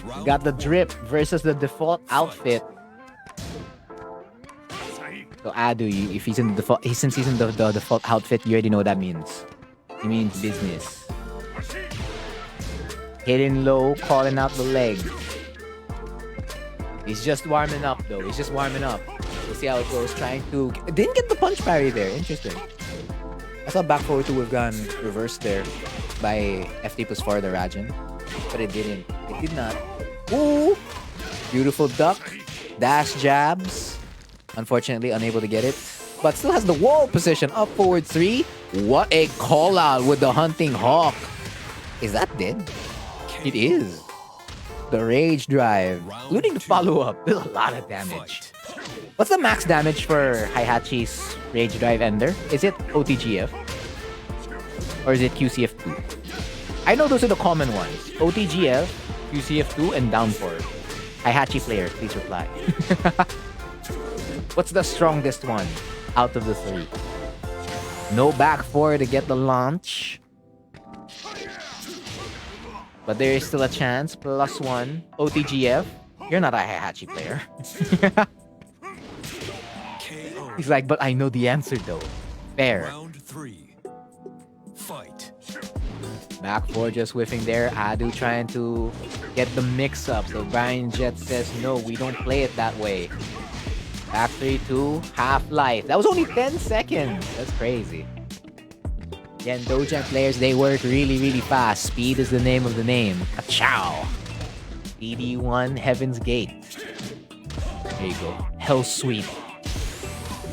We got the drip versus the default outfit. So Adu, if he's in the default, since he's in the default outfit, you already know what that means. He means business. Hitting low, calling out the leg. He's just warming up though. He's just warming up. We'll see how it goes. Trying to... Didn't get the punch parry there. Interesting. I thought back forward 2 would have gone reversed there by FT plus 4 the Rajan. But it didn't. It did not. Ooh! Beautiful duck. Dash jabs. Unfortunately, unable to get it. But still has the wall position. Up forward 3. What a call out with the Hunting Hawk. Is that dead? It is. The Rage Drive. Looting the follow-up. There's a lot of damage. What's the max damage for Heihachi's Rage Drive Ender? Is it OTGF? Or is it QCF2? I know those are the common ones. OTGF, QCF2, and Downpour. Heihachi player, please reply. What's the strongest one out of the 3? No back 4 to get the launch. But there is still a chance. +1. OTGF. You're not a Heihachi player. He's like, but I know the answer though. Fair. Round 3. Fight. Back 4 just whiffing there. Adu trying to get the mix up. So Bryan-Jet says, no, we don't play it that way. Back 3-2. Half-life. That was only 10 seconds. That's crazy. Yeah, and Dojang players, they work really, really fast. Speed is the name of the game. Ka-chow. BD1, Heaven's Gate. There you go. Hell Sweep.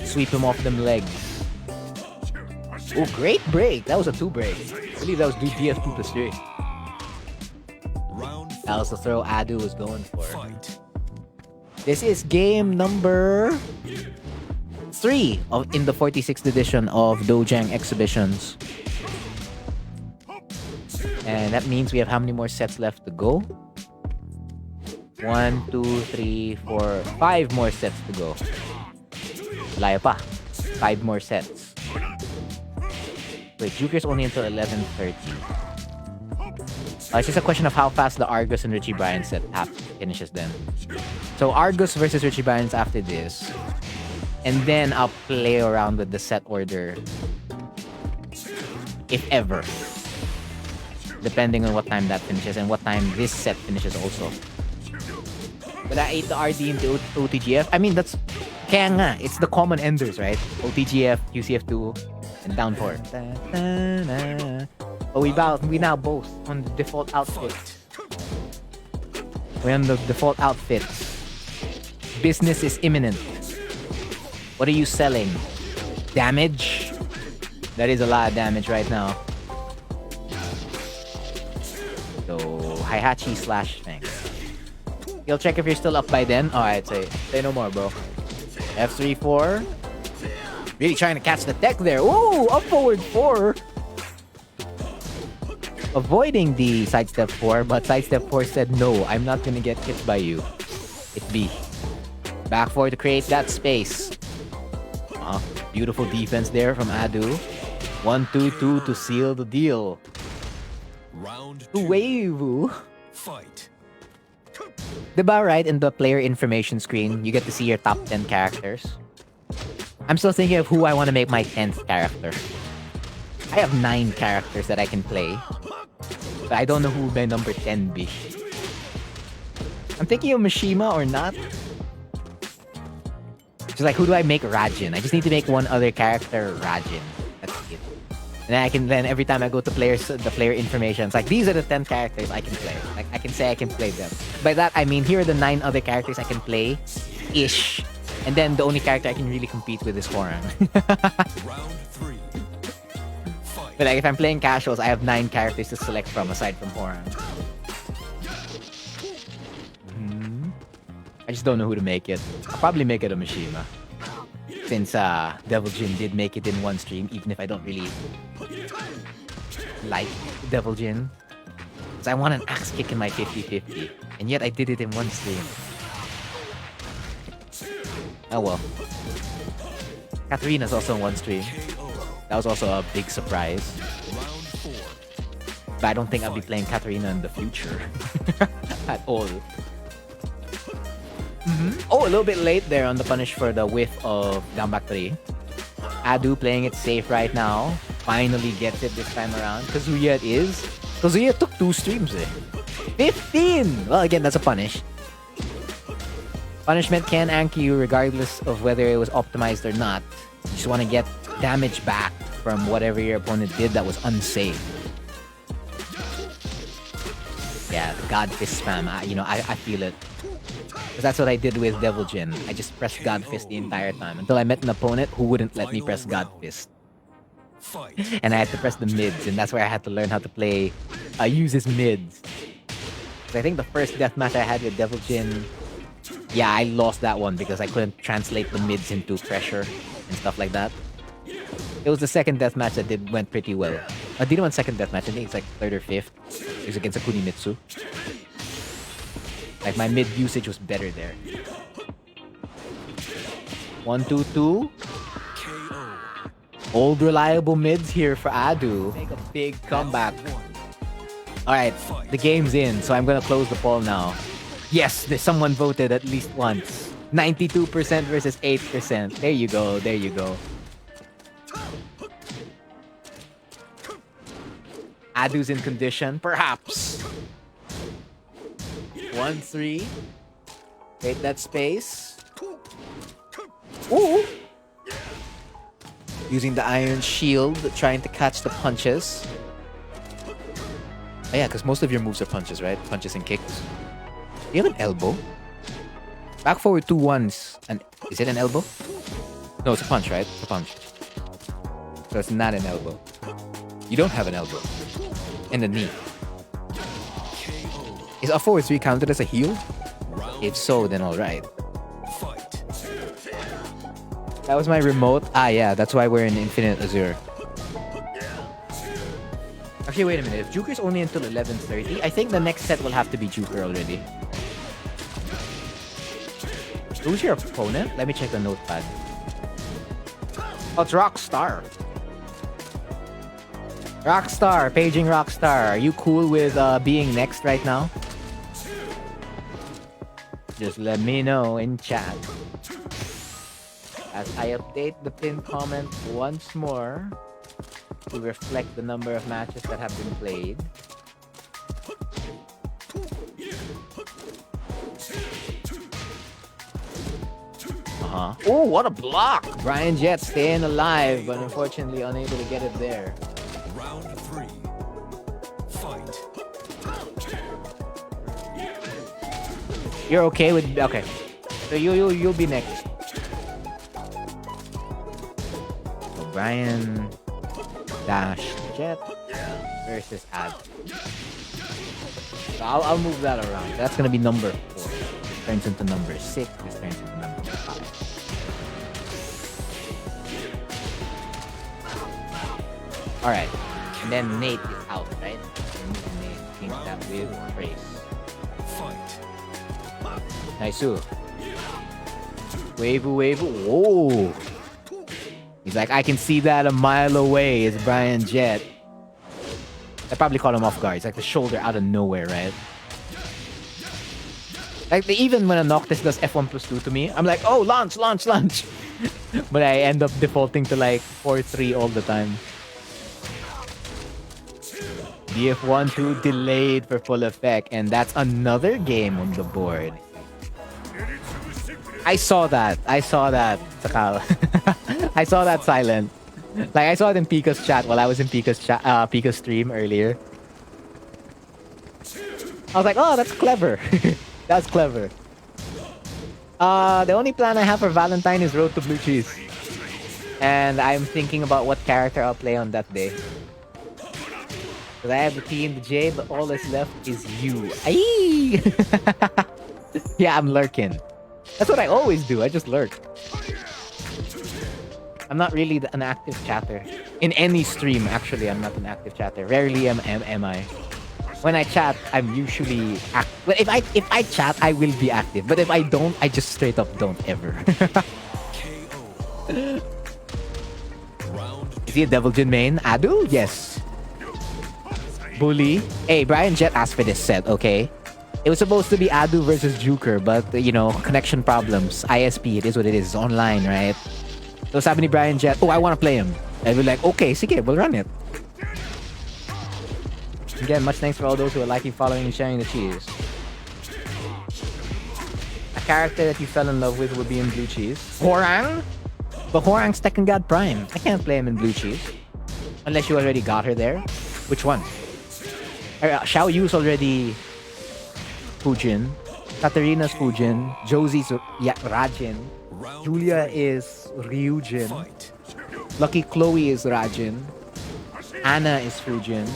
Sweep him off them legs. Oh, great break. That was a 2 break. I believe that was DF2 plus 3. That was the throw Adu was going for. This is game number 3 in the 46th edition of Dojang Exhibitions. And that means we have how many more sets left to go? 1, 2, 3, 4, 5 more sets to go. Layo pa. 5 more sets. Wait, Juker's only until 11:30. It's just a question of how fast the Argus and Richie Bryan set finishes then. So Argus versus Richie Bryan's after this. And then I'll play around with the set order. If ever. Depending on what time that finishes and what time this set finishes also. But I ate the RD into OTGF. I mean, that's... Kaya nga, it's the common enders, right? OTGF, QCF2, and Downpour. Oh, we now both on the default outfit. We're on the default outfit. Business is imminent. What are you selling? Damage? That is a lot of damage right now. So, Heihachi / Feng. You'll check if you're still up by then. Alright, say no more, bro. F3-4. Really trying to catch the tech there. Ooh, up forward 4. Avoiding the sidestep 4, but sidestep 4 said, no, I'm not gonna get hit by you. It be. Back 4 to create that space. Beautiful defense there from Adu. 1-2-2 to seal the deal. Round 2 wave. Fight. Diba, right, in the player information screen, you get to see your top 10 characters. I'm still thinking of who I want to make my 10th character. I have 9 characters that I can play. But I don't know who my number 10 be. I'm thinking of Mishima or not. Just like, who do I make Rajin? I just need to make one other character Rajin. That's it. And then every time I go to the player information, it's like, these are the 10 characters I can play. Like, I can say I can play them. By that, I mean, here are the 9 other characters I can play. Ish. And then the only character I can really compete with is Horang. Round 3. Fight. But like, if I'm playing casuals, I have 9 characters to select from aside from Horang. I just don't know who to make it. I'll probably make it a Mishima. Since Devil Jin did make it in one stream, even if I don't really like Devil Jin. Because I want an axe kick in my 50-50. And yet I did it in one stream. Oh well. Katarina's also in one stream. That was also a big surprise. Round 4. But I don't think I'll be playing Katarina in the future at all. Oh, a little bit late there on the punish for the whiff of down back 3. Adu playing it safe right now. Finally gets it this time around. Kazuya it is. Kazuya took 2 streams eh. 15! Well, again, that's a punish. Punishment can anchor you regardless of whether it was optimized or not. You just want to get damage back from whatever your opponent did that was unsafe. Yeah, the God Fist spam. I feel it. Because that's what I did with Devil Jin. I just pressed God Fist the entire time until I met an opponent who wouldn't let me press God Fist. And I had to press the mids, and that's where I had to learn how to play. Use his mids. I think the first deathmatch I had with Devil Jin, yeah, I lost that one because I couldn't translate the mids into pressure and stuff like that. It was the second deathmatch that went pretty well. I didn't want second deathmatch. I think it's like 3rd or 5th. It was against a Kunimitsu. Like my mid usage was better there. 1-2-2. Old reliable mids here for Adu. Make a big comeback. Alright, the game's in, so I'm gonna close the poll now. Yes, someone voted at least once. 92% versus 8%. There you go, there you go. Adu's in condition, perhaps. 1-3. Take that space. Ooh! Using the iron shield, trying to catch the punches. Oh yeah, because most of your moves are punches, right? Punches and kicks. Do you have an elbow? Back forward 2-1s. Is it an elbow? No, it's a punch, right? It's a punch. So it's not an elbow. You don't have an elbow. And a knee. Is a forward 3 counted as a heal? If so, then alright. That was my remote. Ah, yeah, that's why we're in Infinite Azure. Actually, wait a minute. If Juker's only until 11:30, I think the next set will have to be Juker already. Who's your opponent? Let me check the notepad. Oh, it's Rockstar. Rockstar, paging Rockstar. Are you cool with being next right now? Just let me know in chat. As I update the pinned comment once more to reflect the number of matches that have been played. Oh, what a block! Bryan-Jet staying alive, but unfortunately unable to get it there. Round 3. Fight. You're okay with... Okay. So you'll be next. So Bryan-Jet versus Ad. So I'll move that around. That's gonna be number 4. This turns into number 6. This turns into number 5. Alright. And then Nate is out, right? Nate change that with Trace. Nice. Wave. Whoa. He's like, I can see that a mile away. It's Bryan-Jet. I probably caught him off guard. It's like the shoulder out of nowhere, right? Like, even when a Noctis does F1+2 to me, I'm like, oh, launch. But I end up defaulting to like 4-3 all the time. DF1-2 delayed for full effect. And that's another game on the board. I saw that, Sakal. I saw that silent. Like, I saw it in Pika's chat while I was in Pika's stream earlier. I was like, oh, that's clever. That's clever. The only plan I have for Valentine is Road to Blue Cheese. And I'm thinking about what character I'll play on that day. Because I have the T and the J, but all that's left is you. Aye! Yeah, I'm lurking. That's what I always do. I just lurk. I'm not really an active chatter. In any stream, actually, I'm not an active chatter. Rarely am I. When I chat, I'm usually active. Well, if I chat, I will be active. But if I don't, I just straight up don't ever. Is he a Devil Jin main? Adu? Yes. Bully. Hey, Bryan-Jet asked for this set, okay? It was supposed to be Adu versus Juker, but, you know, connection problems. ISP, it is what it is. It's online, right? So sabi ni Bryan-Jet, oh, I want to play him. And we're like, okay, sige, we'll run it. Again, much thanks for all those who are liking, following, and sharing the cheese. A character that you fell in love with would be in Blue Cheese. Hwoarang? But Hwoarang's Tekken God Prime. I can't play him in Blue Cheese. Unless you already got her there. Which one? Xiao Yu's already Fujin. Katarina's Fujin. Josie's Rajin. Julia is Ryujin. Lucky Chloe is Rajin. Anna is Fujin.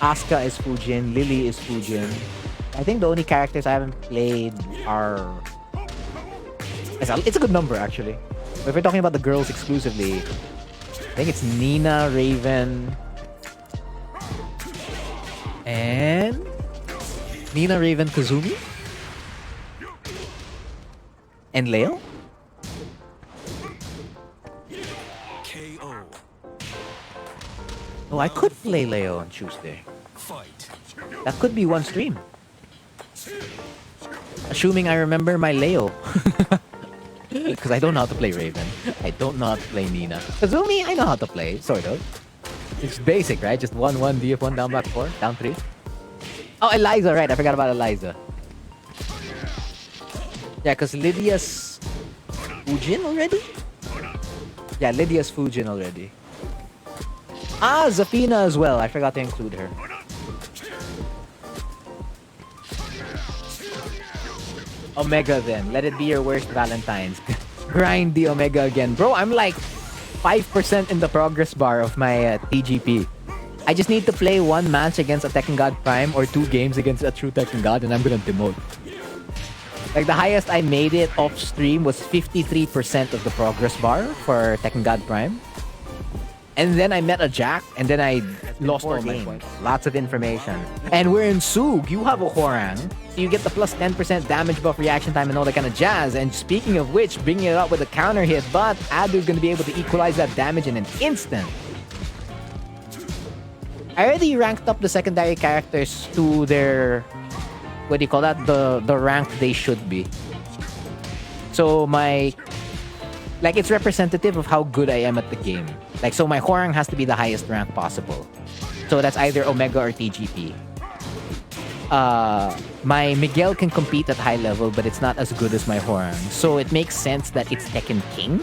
Asuka is Fujin. Lily is Fujin. I think the only characters I haven't played are... It's a good number, actually. But if we're talking about the girls exclusively, I think it's Nina, Raven, and Nina, Raven, Kazumi, and Leo. KO. Oh, I could play Leo on Tuesday. Fight. That could be one stream. Assuming I remember my Leo. Because I don't know how to play Raven. I don't know how to play Nina. Kazumi, I know how to play, sort of. It's basic, right? Just 1-1, DF1, down back 4, down 3. Oh, Eliza, right. I forgot about Eliza. Yeah, because Lydia's Fujin already? Yeah, Lydia's Fujin already. Ah, Zafina as well. I forgot to include her. Omega then. Let it be your worst Valentine's. Grind the Omega again. Bro, I'm like 5% in the progress bar of my TGP. I just need to play one match against a Tekken God Prime or 2 games against a true Tekken God and I'm gonna demote. Like the highest I made it off stream was 53% of the progress bar for Tekken God Prime. And then I met a Jack and then I lost all my points. Lots of information. And we're in Sug. You have a Hwoarang. So you get the plus 10% damage buff, reaction time, and all that kind of jazz. And speaking of which, bringing it up with a counter hit, but Adu's going to be able to equalize that damage in an instant. I already ranked up the secondary characters to their... What do you call that? The rank they should be. So my... Like, it's representative of how good I am at the game. Like, so my Hwoarang has to be the highest rank possible. So that's either Omega or TGP. My Miguel can compete at high level, but it's not as good as my Hwoarang. So it makes sense that it's Tekken King.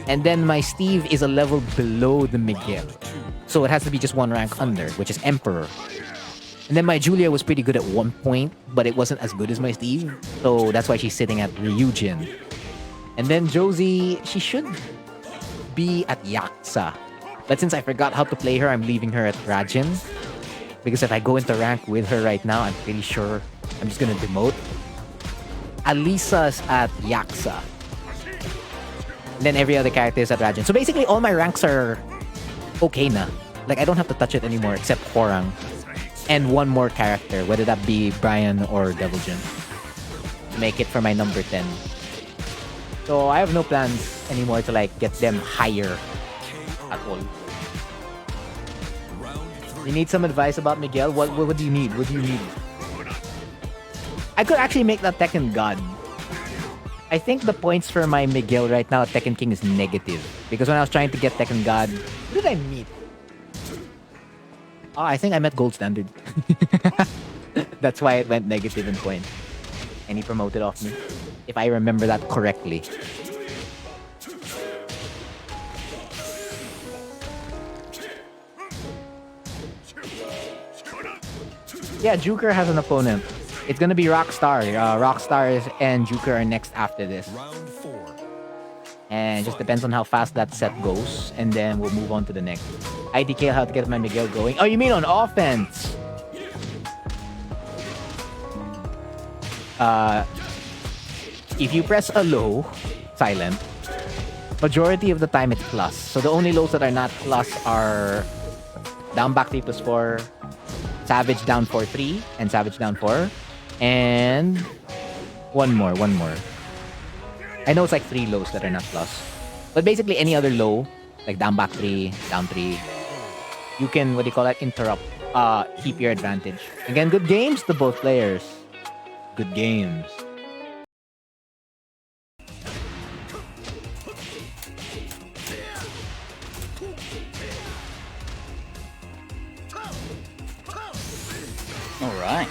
And then my Steve is a level below the Miguel. So it has to be just one rank under, which is Emperor. And then my Julia was pretty good at one point, but it wasn't as good as my Steve. So that's why she's sitting at Ryujin. And then Josie, she should be at Yakuza. But since I forgot how to play her, I'm leaving her at Rajin. Because if I go into rank with her right now, I'm pretty sure I'm just gonna demote. Alisa's at Yakuza. And then every other character is at Rajin. So basically, all my ranks are okay na. Like, I don't have to touch it anymore except Hwoarang. And one more character, whether that be Brian or Devil Jin. To make it for my number 10. So I have no plans anymore to like get them higher at all. You need some advice about Miguel? What do you need? What do you need? I could actually make that Tekken God. I think the points for my Miguel right now at Tekken King is negative. Because when I was trying to get Tekken God, who did I meet? Oh, I think I met Gold Standard. That's why it went negative in points. And he promoted off me. If I remember that correctly. Yeah, Juker has an opponent. It's gonna be Rockstar. Rockstar and Juker are next after this. Round 4. And it just depends on how fast that set goes. And then we'll move on to the next. IDK, how to get my Miguel going. Oh, you mean on offense? If you press a low, silent, majority of the time it's plus. So the only lows that are not plus are down back 3 plus 4, Savage down 4-3, and Savage down 4. And one more. I know it's like 3 lows that are not plus. But basically any other low like down back 3, down 3, you can, what do you call that, interrupt, keep your advantage. Again, good games to both players. Good games. All right.